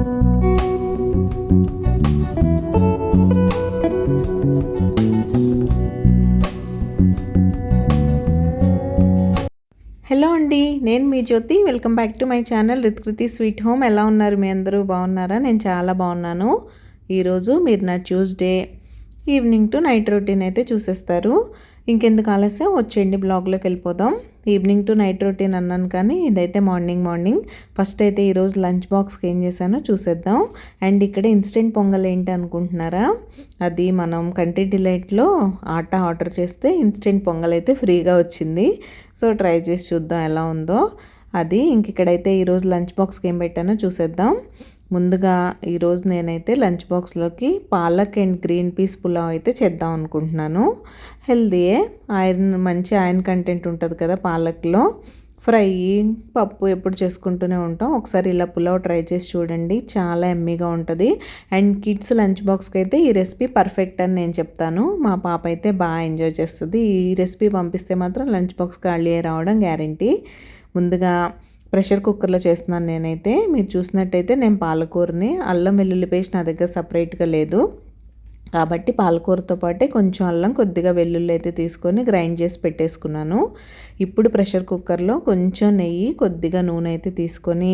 Hello అండి, నేను మీ Jyothi. Welcome back to my channel Ritkriti sweet home. ఎలా ఉన్నారు? మీ అందరూ బాగున్నారా? నేను చాలా బాగున్నాను. ఈరోజు మీరు నా Tuesday evening to night routine అయితే చూసేస్తారు. ఇంకెందుకు ఆలస్యం, వచ్చేయండి బ్లాగ్లోకి వెళ్ళిపోదాం. ఈవినింగ్ టు నైట్ రొటీన్ అన్నాను కానీ ఇదైతే మార్నింగ్. ఫస్ట్ అయితే ఈరోజు లంచ్ బాక్స్కి ఏం చేశానో చూసేద్దాం. అండ్ ఇక్కడ ఇన్స్టెంట్ పొంగల్ ఏంటి అనుకుంటున్నారా? అది మనం కంట్రీ డిలైట్లో ఆటా ఆర్డర్ చేస్తే ఇన్స్టెంట్ పొంగల్ అయితే ఫ్రీగా వచ్చింది. సో ట్రై చేసి చూద్దాం ఎలా ఉందో అది. ఇక్కడైతే ఈరోజు లంచ్ బాక్స్కి ఏం పెట్టానో చూసేద్దాం. ముందుగా ఈరోజు నేనైతే లంచ్ బాక్స్లోకి palak and green peas pulao అయితే చేద్దాం అనుకుంటున్నాను. హెల్దీయే, మంచి ఐరన్ కంటెంట్ ఉంటుంది కదా పాలక్లో. ఫ్రై, పప్పు ఎప్పుడు చేసుకుంటూనే ఉంటాం. ఒకసారి ఇలా పులావ్ ట్రై చేసి చూడండి, చాలా ఎమ్మీగా ఉంటుంది. అండ్ కిడ్స్ లంచ్ బాక్స్కి అయితే ఈ రెసిపీ పర్ఫెక్ట్ అని నేను చెప్తాను. మా పాప అయితే బాగా ఎంజాయ్ చేస్తుంది. ఈ రెసిపీ పంపిస్తే మాత్రం లంచ్ బాక్స్ ఖాళీ రావడం గ్యారంటీ. ముందుగా ప్రెషర్ కుక్కర్లో చేస్తున్నాను నేనైతే. మీరు చూసినట్టయితే నేను పాలకూరని, అల్లం వెల్లుల్లి పేస్ట్ నా దగ్గర సపరేట్గా లేదు కాబట్టి పాలకూరతో పాటే కొంచెం అల్లం, కొద్దిగా వెల్లుల్లి అయితే తీసుకొని గ్రైండ్ చేసి పెట్టేసుకున్నాను. ఇప్పుడు ప్రెషర్ కుక్కర్లో కొంచెం నెయ్యి, కొద్దిగా నూనె అయితే తీసుకొని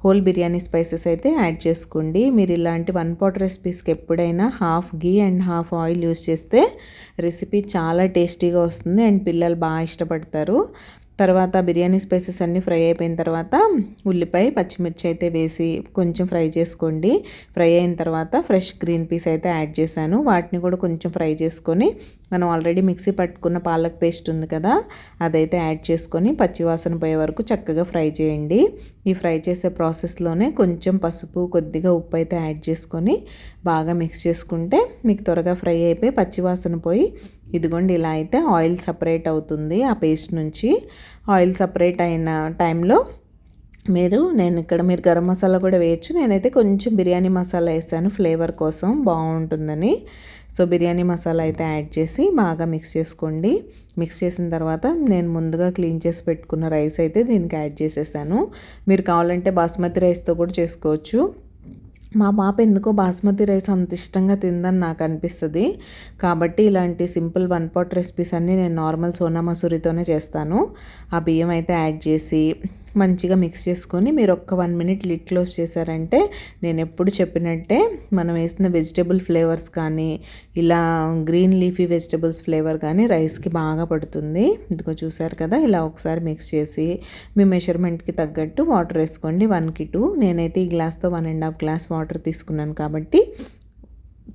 హోల్ బిర్యానీ స్పైసెస్ అయితే యాడ్ చేసుకోండి. మీరు ఇలాంటి వన్ పాట్ రెసిపీస్కి ఎప్పుడైనా half ghee and half oil use చేస్తే రెసిపీ చాలా టేస్టీగా వస్తుంది అండ్ పిల్లలు బాగా ఇష్టపడతారు. తర్వాత బిర్యానీ స్పైసెస్ అన్నీ ఫ్రై అయిపోయిన తర్వాత ఉల్లిపాయ, పచ్చిమిర్చి అయితే వేసి కొంచెం ఫ్రై చేసుకోండి. ఫ్రై అయిన తర్వాత ఫ్రెష్ గ్రీన్ పీస్ అయితే యాడ్ చేశాను. వాటిని కూడా కొంచెం ఫ్రై చేసుకొని మనం ఆల్రెడీ మిక్సీ పట్టుకున్న పాలక్ పేస్ట్ ఉంది కదా, అదైతే యాడ్ చేసుకొని పచ్చివాసన పోయే వరకు చక్కగా ఫ్రై చేయండి. ఈ ఫ్రై చేసే ప్రాసెస్లోనే కొంచెం పసుపు, కొద్దిగా ఉప్పు అయితే యాడ్ చేసుకొని బాగా మిక్స్ చేసుకుంటే మీకు త్వరగా ఫ్రై అయిపోయి పచ్చివాసన పోయి ఇదిగోండి ఇలా అయితే ఆయిల్ సపరేట్ అవుతుంది. ఆ పేస్ట్ నుంచి ఆయిల్ సపరేట్ అయిన టైంలో మీరు గరం మసాలా కూడా వేయచ్చు. నేనైతే కొంచెం బిర్యానీ మసాలా వేసాను ఫ్లేవర్ కోసం, బాగుంటుందని. సో బిర్యానీ మసాలా అయితే యాడ్ చేసి బాగా మిక్స్ చేసుకోండి. మిక్స్ చేసిన తర్వాత నేను ముందుగా క్లీన్ చేసి పెట్టుకున్న రైస్ అయితే దీనికి యాడ్ చేసేసాను. మీరు కావాలంటే బాస్మతి రైస్తో కూడా చేసుకోవచ్చు. మా పాప ఎందుకో బాస్మతి రైస్ అంత ఇష్టంగా తిందని నాకు అనిపిస్తుంది. కాబట్టి ఇలాంటి సింపుల్ వన్ పాట్ రెసిపీస్ అన్నీ నేను నార్మల్ సోనా మసూరితోనే చేస్తాను. ఆ బియ్యం అయితే యాడ్ చేసి మంచిగా మిక్స్ చేసుకొని మీరు ఒక్క 1 మినిట్ లిడ్ క్లోజ్ చేశారంటే నేను ఎప్పుడు చెప్పినట్టే మనం వేసిన వెజిటబుల్ ఫ్లేవర్స్ కానీ ఇలా గ్రీన్ లీఫీ వెజిటబుల్స్ ఫ్లేవర్ కానీ రైస్కి బాగా పడుతుంది. ఇదిగో చూసారు కదా, ఇలా ఒకసారి మిక్స్ చేసి మీ మెజర్మెంట్కి తగ్గట్టు వాటర్ వేసుకోండి. 1కి 2, నేనైతే ఈ గ్లాస్తో 1.5 గ్లాస్ వాటర్ తీసుకున్నాను కాబట్టి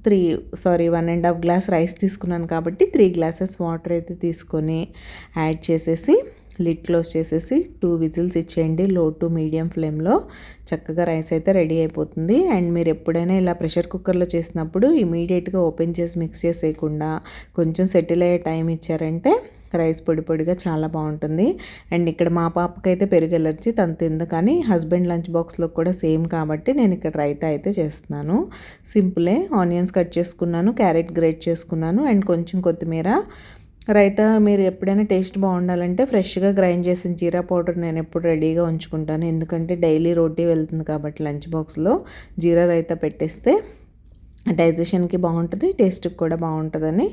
1.5 గ్లాస్ రైస్ తీసుకున్నాను కాబట్టి 3 గ్లాసెస్ వాటర్ అయితే తీసుకొని యాడ్ చేసేసి లిడ్ క్లోజ్ చేసేసి 2 విజిల్స్ ఇచ్చేయండి లో టు మీడియం ఫ్లేమ్లో. చక్కగా రైస్ అయితే రెడీ అయిపోతుంది. అండ్ మీరు ఎప్పుడైనా ఇలా ప్రెషర్ కుక్కర్లో చేసినప్పుడు ఇమీడియట్గా ఓపెన్ చేసి మిక్స్ చేసేయకుండా కొంచెం సెటిల్ అయ్యే టైం ఇచ్చారంటే రైస్ పొడి పొడిగా చాలా బాగుంటుంది. అండ్ ఇక్కడ మా పాపకైతే పెరుగు ఎలర్జీ, తను తిందు. కానీ హస్బెండ్ లంచ్ బాక్స్లో కూడా సేమ్ కాబట్టి నేను ఇక్కడ రైతా అయితే చేస్తున్నాను. సింపులే. ఆనియన్స్ కట్ చేసుకున్నాను, క్యారెట్ గ్రేట్ చేసుకున్నాను అండ్ కొంచెం కొత్తిమీర. రైతా మీరు ఎప్పుడైనా టేస్ట్ బాగుండాలంటే ఫ్రెష్గా గ్రైండ్ చేసిన జీరా పౌడర్ నేను ఎప్పుడు రెడీగా ఉంచుకుంటాను. ఎందుకంటే డైలీ రోటీ వెళ్తుంది కాబట్టి లంచ్ బాక్స్లో జీరా రైతా పెట్టేస్తే డైజెషన్కి బాగుంటుంది, టేస్ట్కి కూడా బాగుంటుందని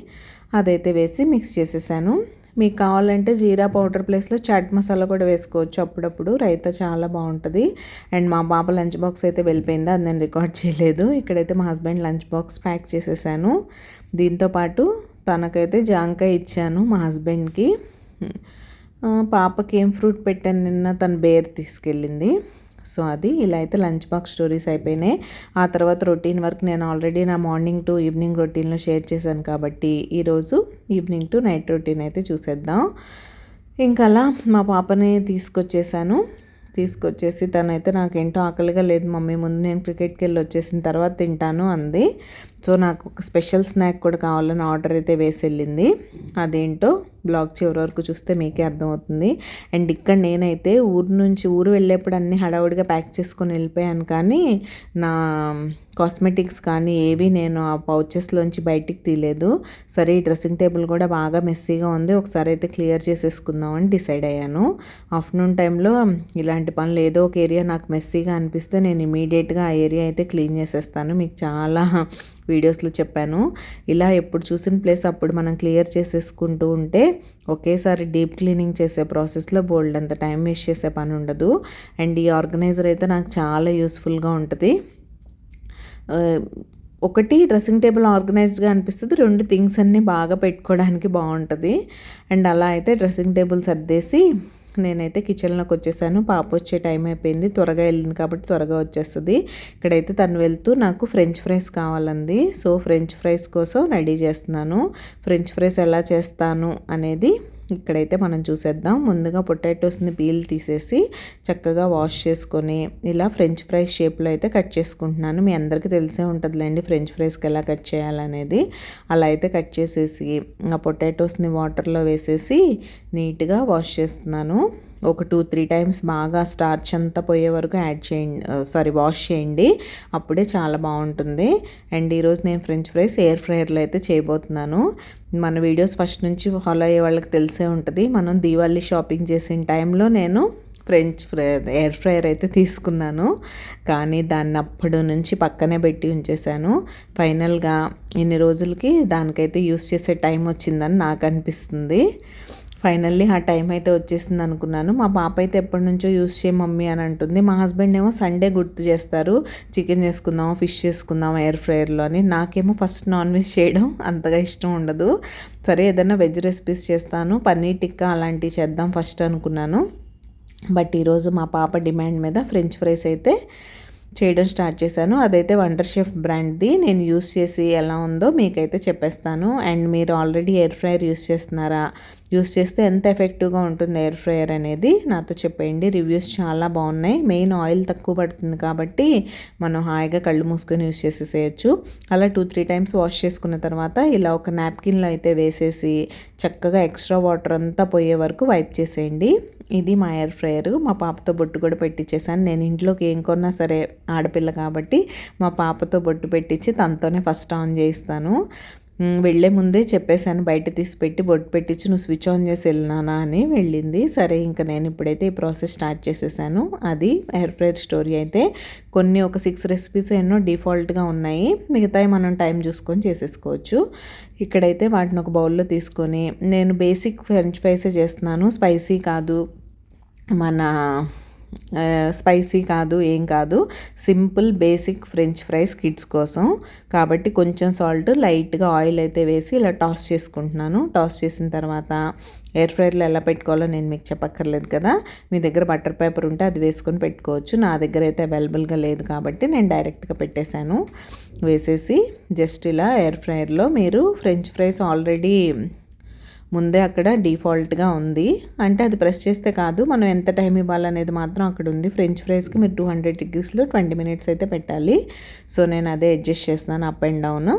అదైతే వేసి మిక్స్ చేసేసాను. మీకు కావాలంటే జీరా పౌడర్ ప్లేస్లో చాట్ మసాలా కూడా వేసుకోవచ్చు అప్పుడప్పుడు. రైతా చాలా బాగుంటుంది. అండ్ మా పాప లంచ్ బాక్స్ అయితే వెళ్ళిపోయింది, అది నేను రికార్డ్ చేయలేదు. ఇక్కడైతే మా హస్బెండ్ లంచ్ బాక్స్ ప్యాక్ చేసేసాను. దీంతోపాటు తనకైతే జాంకాయ ఇచ్చాను మా హస్బెండ్కి. పాపకి ఏం ఫ్రూట్ పెట్టాను నిన్న, తను బేర్ తీసుకెళ్ళింది. సో అది ఇలా అయితే లంచ్ బాక్స్ స్టోరీస్ అయిపోయినాయి. ఆ తర్వాత రొటీన్ వర్క్ నేను ఆల్రెడీ నా మార్నింగ్ టు ఈవినింగ్ రొటీన్లో షేర్ చేశాను కాబట్టి ఈరోజు ఈవినింగ్ టు నైట్ రొటీన్ అయితే చూసేద్దాం. ఇంకా అలా మా పాపని తీసుకొచ్చేసి తనైతే నాకేంటో ఆకలిగా లేదు మమ్మీ, ముందు నేను క్రికెట్కి వెళ్ళి వచ్చేసిన తర్వాత తింటాను అంది. సో నాకు ఒక స్పెషల్ స్నాక్ కూడా కావాలని ఆర్డర్ అయితే వేసి వెళ్ళింది. అదేంటో బ్లాగ్ చివరి వరకు చూస్తే మీకే అర్థమవుతుంది. అండ్ ఇక్కడ నేనైతే ఊరు వెళ్ళేప్పుడు అన్నీ హడావుడిగా ప్యాక్ చేసుకొని వెళ్ళిపోయాను, కానీ నా కాస్మెటిక్స్ కానీ ఏవి నేను ఆ పౌచెస్లోంచి బయటికి తీయలేదు. సరే ఈ డ్రెస్సింగ్ టేబుల్ కూడా బాగా మెస్సీగా ఉంది, ఒకసారి అయితే క్లియర్ చేసేసుకుందామని డిసైడ్ అయ్యాను. ఆఫ్టర్నూన్ టైంలో ఇలాంటి పనులు ఏదో ఒక ఏరియా నాకు మెస్సీగా అనిపిస్తే నేను ఇమీడియట్గా ఆ ఏరియా అయితే క్లీన్ చేసేస్తాను. మీకు చాలా వీడియోస్లో చెప్పాను, ఇలా ఎప్పుడు చూసిన ప్లేస్ అప్పుడు మనం క్లియర్ చేసేసుకుంటూ ఉంటే ఒకేసారి డీప్ క్లీనింగ్ చేసే ప్రాసెస్లో బోల్డ్ అంత టైం వేస్ట్ చేసే పని ఉండదు. అండ్ ఈ ఆర్గనైజర్ అయితే నాకు చాలా యూస్ఫుల్గా ఉంటుంది. ఒకటి డ్రెస్సింగ్ టేబుల్ ఆర్గనైజ్డ్గా అనిపిస్తుంది, 2 థింగ్స్ అన్నీ బాగా పెట్టుకోవడానికి బాగుంటుంది. అండ్ అలా అయితే డ్రెస్సింగ్ టేబుల్ సర్దేసి నేనైతే కిచెన్లోకి వచ్చేసాను. పాప వచ్చే టైం అయిపోయింది, త్వరగా వెళ్ళింది కాబట్టి త్వరగా వచ్చేస్తుంది. ఇక్కడైతే తను వెళ్తూ నాకు ఫ్రెంచ్ ఫ్రైస్ కావాలంది. సో ఫ్రెంచ్ ఫ్రైస్ కోసం రెడీ చేస్తున్నాను. ఫ్రెంచ్ ఫ్రైస్ ఎలా చేస్తాను అనేది ఇక్కడైతే మనం చూసేద్దాం. ముందుగా పొటాటోస్ని పీల్ తీసేసి చక్కగా వాష్ చేసుకొని ఇలా ఫ్రెంచ్ ఫ్రైస్ షేప్లో అయితే కట్ చేసుకుంటున్నాను. మీ అందరికీ తెలిసే ఉంటుందిలేండి ఫ్రెంచ్ ఫ్రైస్కి ఎలా కట్ చేయాలనేది. అలా అయితే కట్ చేసేసి ఆ పొటాటోస్ని వాటర్లో వేసేసి నీట్గా వాష్ చేస్తున్నాను. ఒక 2-3 టైమ్స్ బాగా స్టార్చ్ అంతా పోయే వరకు వాష్ చేయండి, అప్పుడే చాలా బాగుంటుంది. అండ్ ఈరోజు నేను ఫ్రెంచ్ ఫ్రైస్ ఎయిర్ ఫ్రైయర్లో అయితే చేయబోతున్నాను. మన వీడియోస్ ఫస్ట్ నుంచి ఫాలో అయ్యే వాళ్ళకి తెలిసే ఉంటుంది. మనం దీవాళీ షాపింగ్ చేసిన టైంలో నేను ఎయిర్ ఫ్రైయర్ అయితే తీసుకున్నాను, కానీ దాన్ని అప్పటి నుంచి పక్కనే పెట్టి ఉంచేసాను. ఫైనల్గా ఇన్ని రోజులకి దానికైతే యూస్ చేసే టైం వచ్చిందని నాకు అనిపిస్తుంది. ఫైనల్లీ ఆ టైం అయితే వచ్చేసింది అనుకున్నాను. మా పాప అయితే ఎప్పటి నుంచో యూస్ చేయ మమ్మీ అని అంటుంది. మా హస్బెండ్ ఏమో సండే గుర్తు చేస్తారు, చికెన్ చేసుకుందాం ఫిష్ చేసుకుందాం ఎయిర్ ఫ్రైయర్లో అని. నాకేమో ఫస్ట్ నాన్ వెజ్ చేయడం అంతగా ఇష్టం ఉండదు. సరే ఏదైనా వెజ్ రెసిపీస్ చేస్తాను, పన్నీర్ టిక్కా అలాంటివి చేద్దాం ఫస్ట్ అనుకున్నాను. బట్ ఈరోజు మా పాప డిమాండ్ మీద ఫ్రెంచ్ ఫ్రైస్ అయితే చేయడం స్టార్ట్ చేశాను. అదైతే వండర్ షెఫ్ బ్రాండ్ది. నేను యూస్ చేసి ఎలా ఉందో మీకైతే చెప్పేస్తాను. అండ్ మీరు ఆల్రెడీ ఎయిర్ ఫ్రైయర్ యూస్ చేస్తున్నారా, యూస్ చేస్తే ఎంత ఎఫెక్టివ్గా ఉంటుంది ఎయిర్ ఫ్రైయర్ అనేది నాతో చెప్పండి. రివ్యూస్ చాలా బాగున్నాయి. మెయిన్ ఆయిల్ తక్కువ పడుతుంది కాబట్టి మనం హాయిగా కళ్ళు మూసుకొని యూస్ చేసేసేయచ్చు. అలా 2-3 టైమ్స్ వాష్ చేసుకున్న తర్వాత ఇలా ఒక నాప్కిన్లో అయితే వేసేసి చక్కగా ఎక్స్ట్రా వాటర్ అంతా పోయే వరకు వైప్ చేసేయండి. ఇది మా ఎయిర్ ఫ్రైయర్. మా పాపతో బొట్టు కూడా పెట్టించేసాను. నేను ఇంట్లోకి ఏం కొన్నా సరే ఆడపిల్ల కాబట్టి మా పాపతో బొట్టు పెట్టించి తనతోనే ఫస్ట్ ఆన్ చేయిస్తాను. వెళ్ళే ముందే చెప్పేశాను, బయట తీసి పెట్టి బొట్టు పెట్టించి నువ్వు స్విచ్ ఆన్ చేసి వెళ్ళినానా అని. వెళ్ళింది. సరే ఇంకా నేను ఇప్పుడైతే ఈ ప్రాసెస్ స్టార్ట్ చేసేసాను. అది ఎయిర్ ఫ్రైయర్ స్టోరీ. అయితే కొన్ని ఒక 6 రెసిపీస్ ఎన్నో డిఫాల్ట్గా ఉన్నాయి, మిగతాయి మనం టైం చూసుకొని చేసేసుకోవచ్చు. ఇక్కడైతే వాటిని ఒక బౌల్లో తీసుకొని నేను బేసిక్ ఫ్రెంచ్ ఫ్రైసే చేస్తున్నాను, స్పైసీ కాదు, స్పైసీ కాదు, ఏం కాదు, simple basic French fries kids కోసం కాబట్టి కొంచెం సాల్ట్, లైట్గా ఆయిల్ అయితే వేసి ఇలా టాస్ చేసుకుంటున్నాను. టాస్ చేసిన తర్వాత ఎయిర్ ఫ్రైయర్లో ఎలా పెట్టుకోవాలో నేను మీకు చెప్పక్కర్లేదు కదా. మీ దగ్గర బటర్ పేపర్ ఉంటే అది వేసుకొని పెట్టుకోవచ్చు. నా దగ్గర అయితే అవైలబుల్గా లేదు కాబట్టి నేను డైరెక్ట్గా పెట్టేశాను. వేసేసి జస్ట్ ఇలా ఎయిర్ ఫ్రైయర్లో మీరు ఫ్రెంచ్ ఫ్రైస్ ఆల్రెడీ ముందే అక్కడ డిఫాల్ట్గా ఉంది, అంటే అది ప్రెస్ చేస్తే కాదు, మనం ఎంత టైం ఇవ్వాలనేది మాత్రం అక్కడ ఉంది. ఫ్రెంచ్ ఫ్రైస్కి మీరు 200 degreesలో 20 minutes అయితే పెట్టాలి. సో నేను అదే అడ్జస్ట్ చేస్తున్నాను, అప్ అండ్ డౌన్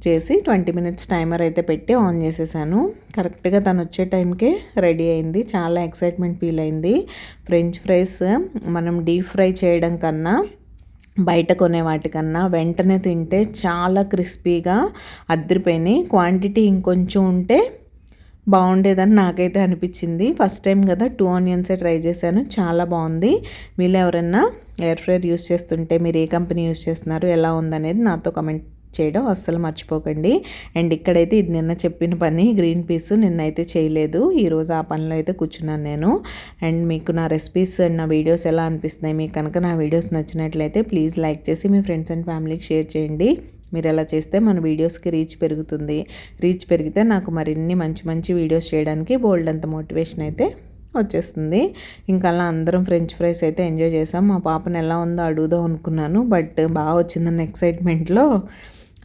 చేసి 20 minutes టైమర్ అయితే పెట్టి ఆన్ చేసేసాను. కరెక్ట్గా తను వచ్చే టైంకే రెడీ అయింది. చాలా ఎక్సైట్మెంట్ ఫీల్ అయింది. ఫ్రెంచ్ ఫ్రైస్ మనం డీప్ ఫ్రై చేయడం కన్నా బయట కొనే వాటికన్నా వెంటనే తింటే చాలా క్రిస్పీగా అదిరిపోయినాయి. క్వాంటిటీ ఇంకొంచెం ఉంటే బాగుండేదని నాకైతే అనిపించింది. ఫస్ట్ టైం కదా 2 onions ట్రై చేశాను, చాలా బాగుంది. మీరు ఎవరైనా ఎయిర్ ఫ్రైయర్ యూస్ చేస్తుంటే మీరు ఏ కంపెనీ యూస్ చేస్తున్నారు, ఎలా ఉందనేది నాతో కమెంట్ చేయడం అస్సలు మర్చిపోకండి. అండ్ ఇక్కడైతే ఇది నిన్న చెప్పిన పని, గ్రీన్ పీస్ నిన్నైతే చేయలేదు, ఈరోజు ఆ పనిలో అయితే కూర్చున్నాను నేను. అండ్ మీకు నా రెసిపీస్ అండ్ నా వీడియోస్ ఎలా అనిపిస్తున్నాయి, మీకు కనుక నా వీడియోస్ నచ్చినట్లయితే ప్లీజ్ లైక్ చేసి మీ ఫ్రెండ్స్ అండ్ ఫ్యామిలీకి షేర్ చేయండి. మీరు ఎలా చేస్తే మన వీడియోస్కి రీచ్ పెరుగుతుంది. రీచ్ పెరిగితే నాకు మరిన్ని మంచి మంచి వీడియోస్ చేయడానికి బోల్డ్ అంత మోటివేషన్ అయితే వచ్చేస్తుంది. ఇంకా అలా అందరం ఫ్రెంచ్ ఫ్రైస్ అయితే ఎంజాయ్ చేసాం. మా పాపను ఎలా ఉందో అడుగుదాం అనుకున్నాను, బట్ బాగా వచ్చిందన్న ఎక్సైట్మెంట్లో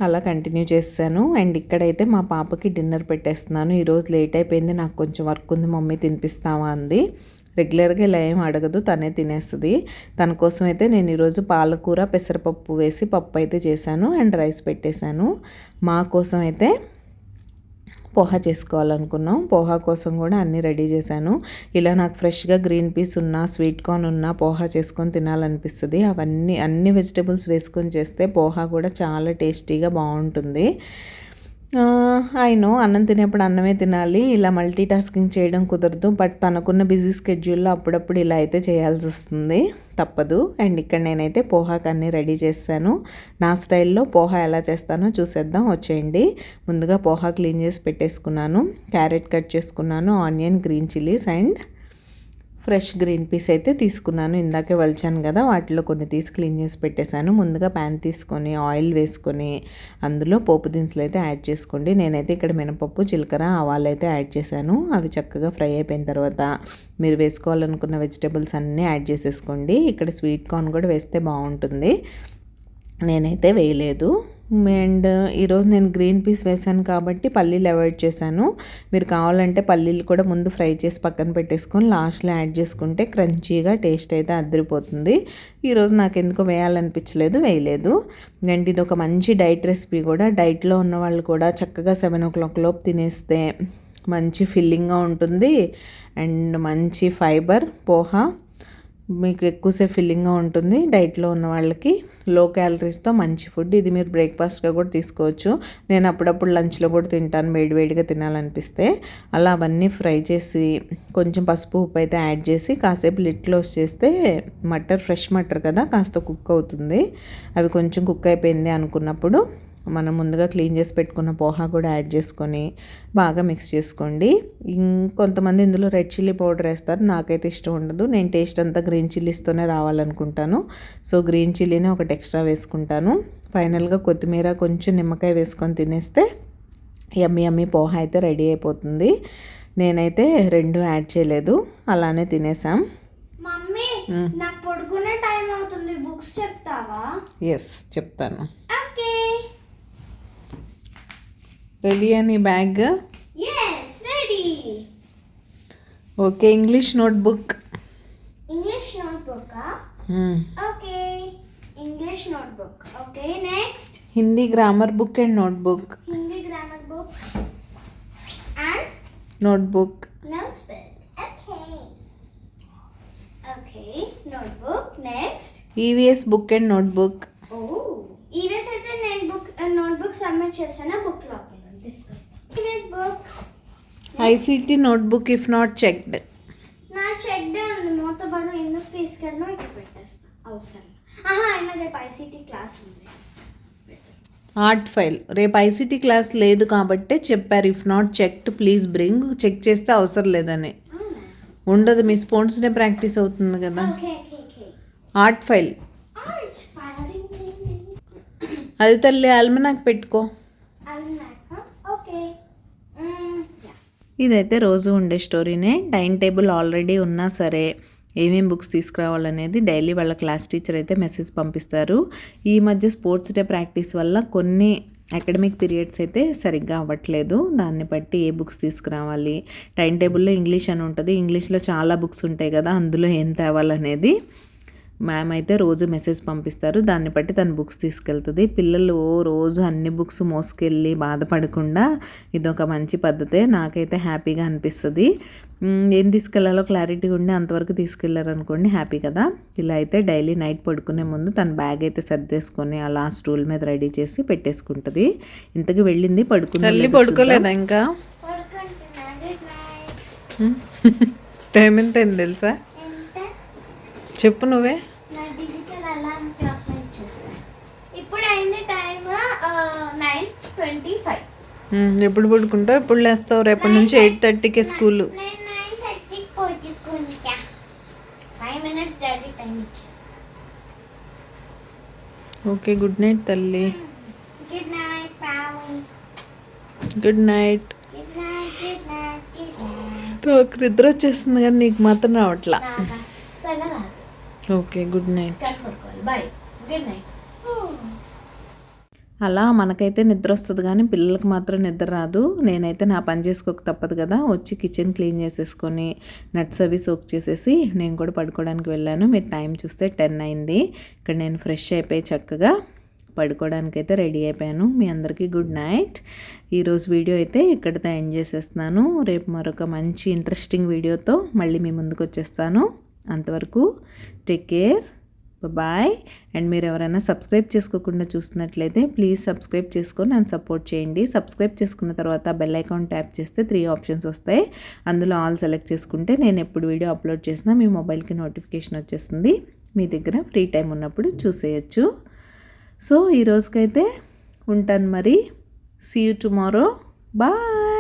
అలా కంటిన్యూ చేశాను. అండ్ ఇక్కడైతే మా పాపకి డిన్నర్ పెట్టేస్తున్నాను. ఈరోజు లేట్ అయిపోయింది, నాకు కొంచెం వర్క్ ఉంది, మమ్మీ తినిపిస్తావా అంది. రెగ్యులర్గా ఇలా ఏం అడగదు, తనే తినేస్తుంది. తన కోసం అయితే నేను ఈరోజు పాలకూర పెసరపప్పు వేసి పప్పు అయితే చేశాను అండ్ రైస్ పెట్టేశాను. మా కోసం అయితే పోహా చేసుకోవాలనుకున్నాం. పోహా కోసం కూడా అన్నీ రెడీ చేశాను. ఇలా నాకు ఫ్రెష్గా గ్రీన్ పీస్ ఉన్నా స్వీట్ కార్న్ ఉన్నా పోహా చేసుకొని తినాలనిపిస్తుంది. అన్ని వెజిటబుల్స్ వేసుకొని చేస్తే పోహా కూడా చాలా టేస్టీగా బాగుంటుంది. అన్నం తినేప్పుడు అన్నమే తినాలి, ఇలా మల్టీ టాస్కింగ్ చేయడం కుదరదు. బట్ తనకున్న బిజీ స్కెడ్యూల్లో అప్పుడప్పుడు ఇలా అయితే చేయాల్సి వస్తుంది, తప్పదు. అండ్ ఇక్కడ నేనైతే పోహాకి అన్నీ రెడీ చేశాను. నా స్టైల్లో పోహా ఎలా చేస్తానో చూసేద్దాం, వచ్చేయండి. ముందుగా పోహా క్లీన్ చేసి పెట్టేసుకున్నాను, క్యారెట్ కట్ చేసుకున్నాను, onion, green chillies and fresh green peas అయితే తీసుకున్నాను. ఇందాకే వలిచాను కదా, వాటిలో కొన్ని తీసి క్లీన్ చేసి పెట్టేశాను. ముందుగా ప్యాన్ తీసుకొని ఆయిల్ వేసుకొని అందులో పోపు దినుసులు అయితే యాడ్ చేసుకోండి. నేనైతే ఇక్కడ మినపప్పు, జీలకర్ర, ఆవాలు అయితే యాడ్ చేశాను. అవి చక్కగా ఫ్రై అయిపోయిన తర్వాత మీరు వేసుకోవాలనుకున్న వెజిటబుల్స్ అన్నీ యాడ్ చేసేసుకోండి. ఇక్కడ స్వీట్ కార్న్ కూడా వేస్తే బాగుంటుంది, నేనైతే వేయలేదు. అండ్ ఈరోజు నేను గ్రీన్ పీస్ వేసాను కాబట్టి పల్లీలు అవాయిడ్ చేశాను. మీరు కావాలంటే పల్లీలు కూడా ముందు ఫ్రై చేసి పక్కన పెట్టేసుకొని లాస్ట్లో యాడ్ చేసుకుంటే క్రంచీగా టేస్ట్ అయితే అదిరిపోతుంది. ఈరోజు నాకు ఎందుకో వేయాలనిపించలేదు, వేయలేదు. అండ్ ఇది ఒక మంచి డైట్ రెసిపీ కూడా. డైట్లో ఉన్న వాళ్ళు కూడా చక్కగా 7 o'clock లోపు తినేస్తే మంచి ఫిల్లింగ్గా ఉంటుంది అండ్ మంచి ఫైబర్. పోహా మీకు ఎక్కువసేపు ఫిల్లింగ్గా ఉంటుంది. డైట్లో ఉన్న వాళ్ళకి లో క్యాలరీస్తో మంచి ఫుడ్. ఇది మీరు బ్రేక్ఫాస్ట్గా కూడా తీసుకోవచ్చు. నేను అప్పుడప్పుడు లంచ్లో కూడా తింటాను, వేడివేడిగా తినాలనిపిస్తే. అలా అవన్నీ ఫ్రై చేసి కొంచెం పసుపు, ఉప్పు అయితే యాడ్ చేసి కాసేపు లిడ్ క్లోజ్ చేస్తే ఫ్రెష్ మటర్ కదా, కాస్త కుక్ అవుతుంది. అవి కొంచెం కుక్ అయిపోయింది అనుకున్నప్పుడు మనం ముందుగా క్లీన్ చేసి పెట్టుకున్న పోహా కూడా యాడ్ చేసుకొని బాగా మిక్స్ చేసుకోండి. కొంతమంది ఇందులో రెడ్ చిల్లీ పౌడర్ వేస్తారు, నాకైతే ఇష్టం ఉండదు. నేను టేస్ట్ అంతా గ్రీన్ చిల్లీస్తోనే రావాలనుకుంటాను. సో గ్రీన్ చిల్లీనే ఒకటి ఎక్స్ట్రా వేసుకుంటాను. ఫైనల్గా కొత్తిమీర, కొంచెం నిమ్మకాయ వేసుకొని తినేస్తే యమ్మీ పోహా అయితే రెడీ అయిపోతుంది. నేనైతే 2 యాడ్ చేయలేదు, అలానే తినేసాం. మమ్మీ, నాకు పడుకునే టైం అవుతుంది, బుక్స్ చెప్తావా? ఎస్, చెప్తాను. ఓకే, రెడీ అని bag? yes, ready. Okay, English notebook. English notebook, okay, English notebook. Okay, next. Hindi grammar book and notebook. Hindi grammar book and notebook. notebook. Okay, notebook. Next. EVS book and notebook. Oh, EVS అయితే నేను notebook submit చేశాను, book log తీసుకొస్తాను. EVS book. ICT notebook if not checked. నా checked ఉంది, మోతబాను ఎందుకు తీసుకెళ్ళను, ఇక్కడ పెట్టేస్తా అవసరం. అయినా రేపు ఐసీటీ క్లాస్ ఉంది. ఆర్ట్ ఫైల్ రేపు ఐసీటీ క్లాస్ లేదు కాబట్టే చెప్పారు, if not checked please bring. Check చేస్తే అవసరం లేదని ఉండదు, మీ స్పోర్ట్స్ డే ప్రాక్టీస్ అవుతుంది కదా. ఆర్ట్ ఫైల్ అది తల్లి అల్మనాక్ పెట్టుకో. ఇదైతే రోజు ఉండే స్టోరీనే. టైం టేబుల్ ఆల్రెడీ ఉన్నా సరే ఏమేమి బుక్స్ తీసుకురావాలనేది డైలీ వాళ్ళ క్లాస్ టీచర్ అయితే మెసేజ్ పంపిస్తారు. ఈ మధ్య స్పోర్ట్స్ డే ప్రాక్టీస్ వల్ల కొన్ని అకాడమిక్ పీరియడ్స్ అయితే సరిగ్గా అవ్వట్లేదు. దాన్ని బట్టి ఏ బుక్స్ తీసుకురావాలి, టైం టేబుల్లో ఇంగ్లీష్ అని ఉంటుంది, ఇంగ్లీష్లో చాలా బుక్స్ ఉంటాయి కదా, అందులో ఏం తేవాలనేది మ్యామ్ అయితే రోజు మెసేజ్ పంపిస్తారు. దాన్ని బట్టి తను బుక్స్ తీసుకెళ్తుంది. పిల్లలు రోజు అన్ని బుక్స్ మోసుకెళ్ళి బాధపడకుండా ఇదొక మంచి పద్ధతే, నాకైతే హ్యాపీగా అనిపిస్తుంది. ఏం తీసుకెళ్లాలో క్లారిటీ ఉండి అంతవరకు తీసుకెళ్లారనుకోండి హ్యాపీ కదా. ఇలా అయితే డైలీ నైట్ పడుకునే ముందు తన బ్యాగ్ అయితే సర్దేసుకొని అలా స్టూల్ మీద రెడీ చేసి పెట్టేసుకుంటుంది. ఇంతకు వెళ్ళింది పడుకుంది. పడుకోలేదా ఇంకా? టైం ఎంత అయింది తెలుసా? చెప్పు నువ్వే. ఇప్పుడు అయింది టైం 9:25. ఎప్పుడు పడుకుంటావు, ఎప్పుడు లేస్తావు? రేపటి నుంచి 8:30కే స్కూలు. 9:30కి పడుకుంటా. 5 minutes డాడీ టైం ఇచ్చారు. ఓకే, గుడ్ నైట్ తల్లి. Good night Pavi. Good night. Good night, good night, good night. నాకు నిద్ర వచ్చేస్తుంది కానీ నీకు మాత్రం రావట్లా. అస్సలు రాదు. Okay, good night. Bye, good night. అలా మనకైతే నిద్ర వస్తుంది కానీ పిల్లలకు మాత్రం నిద్ర రాదు. నేనైతే నా పని చేసుకోక తప్పదు కదా, వచ్చి కిచెన్ క్లీన్ చేసేసుకొని నట్స్ అవి సోక్ చేసేసి నేను కూడా పడుకోవడానికి వెళ్ళాను. మీరు టైం చూస్తే 10 అయింది. ఇక్కడ నేను ఫ్రెష్ అయిపోయి చక్కగా పడుకోవడానికైతే రెడీ అయిపోయాను. మీ అందరికీ గుడ్ నైట్. ఈరోజు వీడియో అయితే ఇక్కడితో ఎండ్ చేసేస్తున్నాను. రేపు మరొక మంచి ఇంట్రెస్టింగ్ వీడియోతో మళ్ళీ మీ ముందుకు వచ్చేస్తాను. అంతవరకు టేక్ కేర్, బాయ్. అండ్ మీరు ఎవరైనా సబ్స్క్రైబ్ చేసుకోకుండా చూస్తున్నట్లయితే ప్లీజ్ సబ్స్క్రైబ్ చేసుకొని నన్ను సపోర్ట్ చేయండి. సబ్స్క్రైబ్ చేసుకున్న తర్వాత బెల్ ఐకాన్ ట్యాప్ చేస్తే 3 ఆప్షన్స్ వస్తాయి. అందులో ఆల్ సెలెక్ట్ చేసుకుంటే నేను ఎప్పుడు వీడియో అప్లోడ్ చేసినా మీ మొబైల్కి నోటిఫికేషన్ వచ్చేస్తుంది. మీ దగ్గర ఫ్రీ టైం ఉన్నప్పుడు చూసేయచ్చు. సో ఈ రోజుకైతే ఉంటాను మరి. See you tomorrow. బాయ్.